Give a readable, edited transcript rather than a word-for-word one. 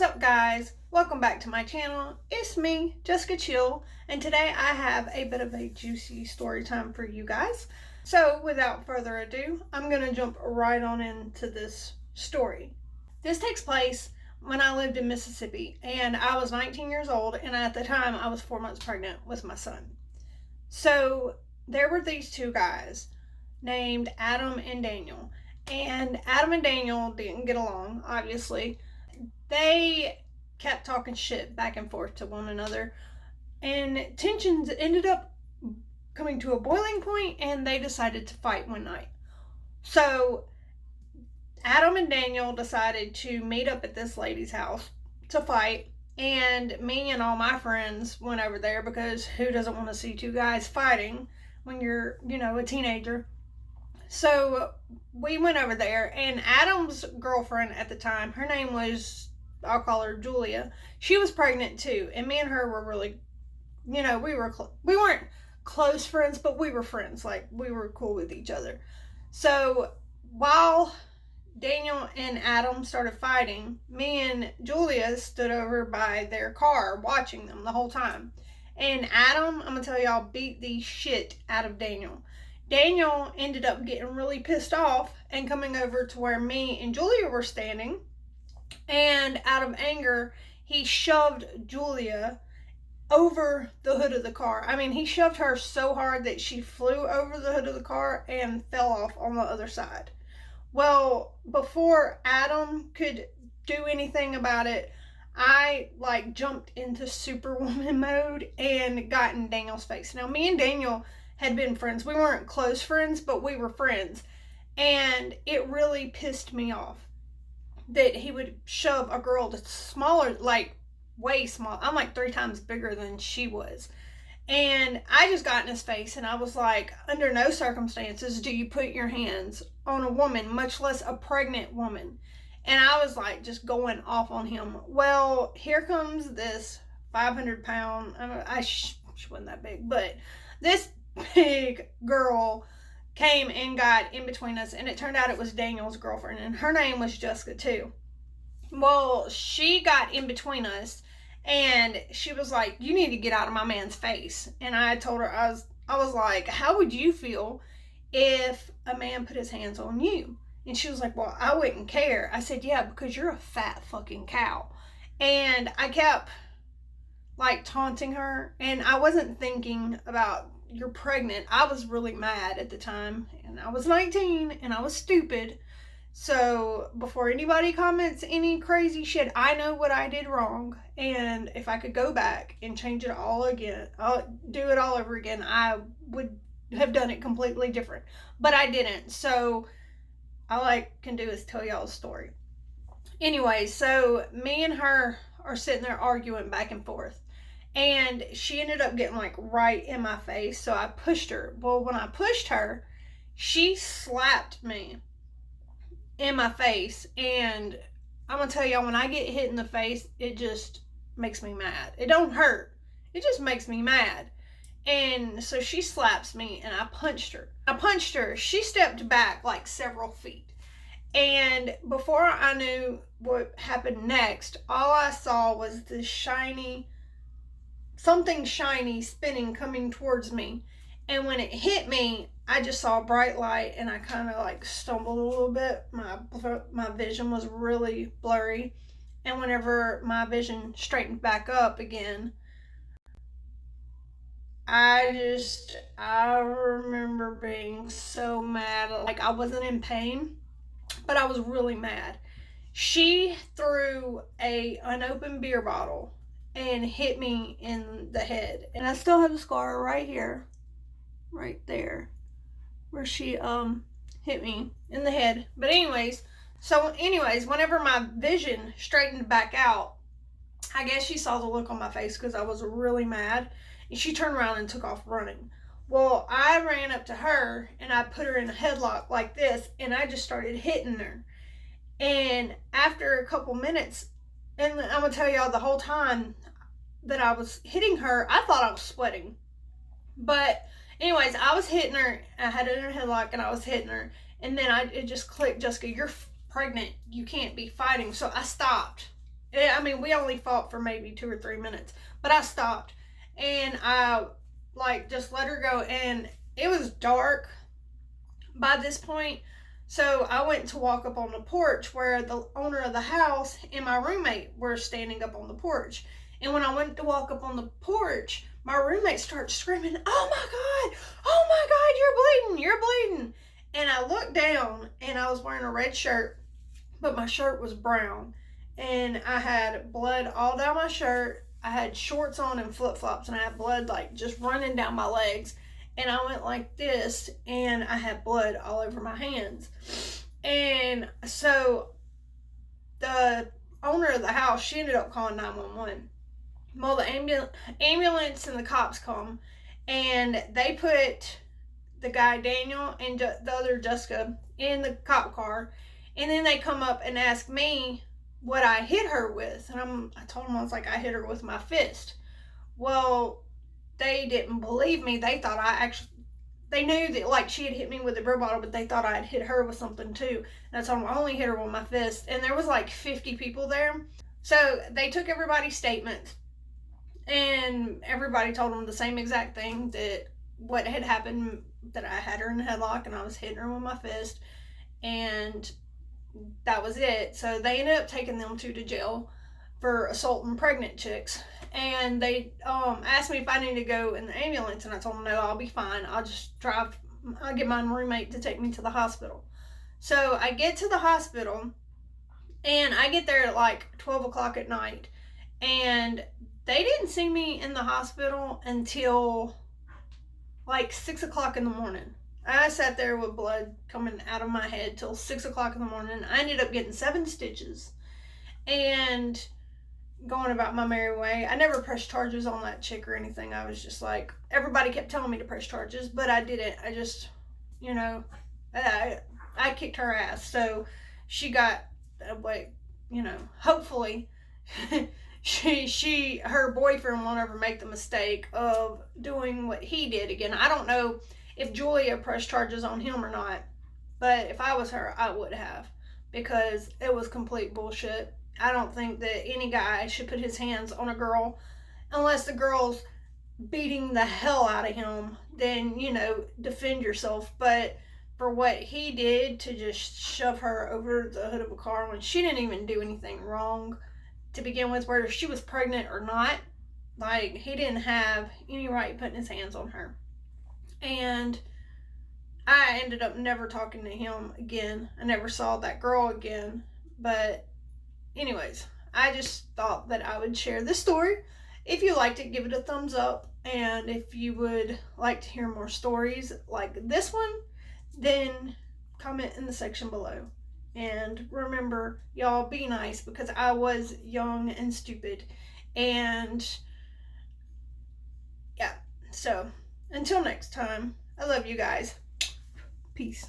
What's up, guys? Welcome back to my channel. It's me, Jessica Chilll, and today I have a bit of a juicy story time for you guys. So without further ado, I'm going to jump right on into this story. This takes place when I lived in Mississippi, and I was 19 years old, and at the time I was 4 months pregnant with my son. So there were these two guys named Adam and Daniel, and Adam and Daniel didn't get along, obviously. They kept talking shit back and forth to one another, and tensions ended up coming to a boiling point, and they decided to fight one night. So Adam and Daniel decided to meet up at this lady's house to fight, and me and all my friends went over there because who doesn't want to see two guys fighting when you're, a teenager? So we went over there, and Adam's girlfriend at the time, her name was, I'll call her Julia. She was pregnant too, and me and her were really, we weren't close friends, but we were friends. Like, we were cool with each other. So while Daniel and Adam started fighting, me and Julia stood over by their car watching them the whole time. And Adam, I'm gonna tell y'all, beat the shit out of Daniel. Daniel ended up getting really pissed off and coming over to where me and Julia were standing. And out of anger, he shoved Julia over the hood of the car. I mean, he shoved her so hard that she flew over the hood of the car and fell off on the other side. Well, before Adam could do anything about it, I jumped into Superwoman mode and got in Daniel's face. Now, me and Daniel had been friends. We weren't close friends, but we were friends. And it really pissed me off that he would shove a girl that's smaller, way small. I'm 3 times bigger than she was. And I just got in his face, and I was like, under no circumstances do you put your hands on a woman, much less a pregnant woman. And I was just going off on him. Well, here comes this 500-pound, she wasn't that big, but this big girl came and got in between us, and it turned out it was Daniel's girlfriend, and her name was Jessica too. Well, she got in between us, and she was like, you need to get out of my man's face. And I told her, I was like, how would you feel if a man put his hands on you? And she was like, well, I wouldn't care. I said, yeah, because you're a fat fucking cow. And I kept taunting her, and I wasn't thinking about, you're pregnant. I was really mad at the time, and I was 19 and I was stupid. So before anybody comments any crazy shit, I know what I did wrong, and if I could go back and change it all again, I'll do it all over again, I would have done it completely different, but I didn't. So all I can do is tell y'all a story. Anyway, so me and her are sitting there arguing back and forth, and she ended up getting right in my face. So I pushed her. Well, when I pushed her, she slapped me in my face. And I'm gonna tell y'all, when I get hit in the face, it just makes me mad. It don't hurt, it just makes me mad. And so she slaps me, and I punched her. She stepped back several feet, and before I knew what happened next, all I saw was this something shiny spinning coming towards me. And when it hit me, I just saw a bright light, and I kind of stumbled a little bit. My vision was really blurry, and whenever my vision straightened back up again, I remember being so mad. I wasn't in pain, but I was really mad. She threw a unopened beer bottle and hit me in the head, and I still have a scar right here, right there, where she hit me in the head. But anyways, whenever my vision straightened back out, I guess she saw the look on my face because I was really mad, and she turned around and took off running. Well, I ran up to her, and I put her in a headlock like this, and I just started hitting her. And after a couple minutes, and I'm gonna tell y'all, the whole time that I was hitting her, I thought I was sweating. But anyways, I was hitting her. I had her in a headlock, and I was hitting her. And then it just clicked, Jessica, you're pregnant. You can't be fighting. So I stopped. I mean, we only fought for maybe 2 or 3 minutes, but I stopped and I like just let her go. And it was dark by this point. So I went to walk up on the porch where the owner of the house and my roommate were standing up on the porch. And when I went to walk up on the porch, my roommate started screaming, "Oh my God, oh my God, you're bleeding, you're bleeding." And I looked down and I was wearing a red shirt, but my shirt was brown. And I had blood all down my shirt. I had shorts on and flip flops, and I had blood like just running down my legs. And I went like this, and I had blood all over my hands. And so the owner of the house, she ended up calling 911. Well, the ambulance and the cops come, and they put the guy Daniel and the other Jessica in the cop car, and then they come up and ask me what I hit her with, and I told them, I was like, I hit her with my fist. Well, they didn't believe me. They thought they knew that like she had hit me with a beer bottle, but they thought I had hit her with something too. And I told them I only hit her with my fist, and there was like 50 people there, so they took everybody's statements, and everybody told them the same exact thing, that what had happened, that I had her in a headlock and I was hitting her with my fist, and that was it. So they ended up taking them two to jail for assaulting pregnant chicks. And they asked me if I needed to go in the ambulance, and I told them no, I'll be fine. I'll just drive. I'll get my roommate to take me to the hospital. So I get to the hospital, and I get there at like 12 o'clock at night, and they didn't see me in the hospital until like 6 o'clock in the morning. I sat there with blood coming out of my head till 6 o'clock in the morning. I ended up getting 7 stitches and going about my merry way. I never pressed charges on that chick or anything. I was just like, everybody kept telling me to press charges, but I didn't. I just, you know, I kicked her ass. So she got, hopefully her boyfriend won't ever make the mistake of doing what he did again. I don't know if Julia pressed charges on him or not, but if I was her, I would have, because it was complete bullshit. I don't think that any guy should put his hands on a girl unless the girl's beating the hell out of him. Then, defend yourself. But for what he did to just shove her over the hood of a car when she didn't even do anything wrong to begin with, whether she was pregnant or not, like, he didn't have any right putting his hands on her. And I ended up never talking to him again. I never saw that girl again. But anyways, I just thought that I would share this story. If you liked it, give it a thumbs up. And if you would like to hear more stories like this one, then comment in the section below. And remember, y'all, be nice, because I was young and stupid. And yeah, so until next time, I love you guys. Peace.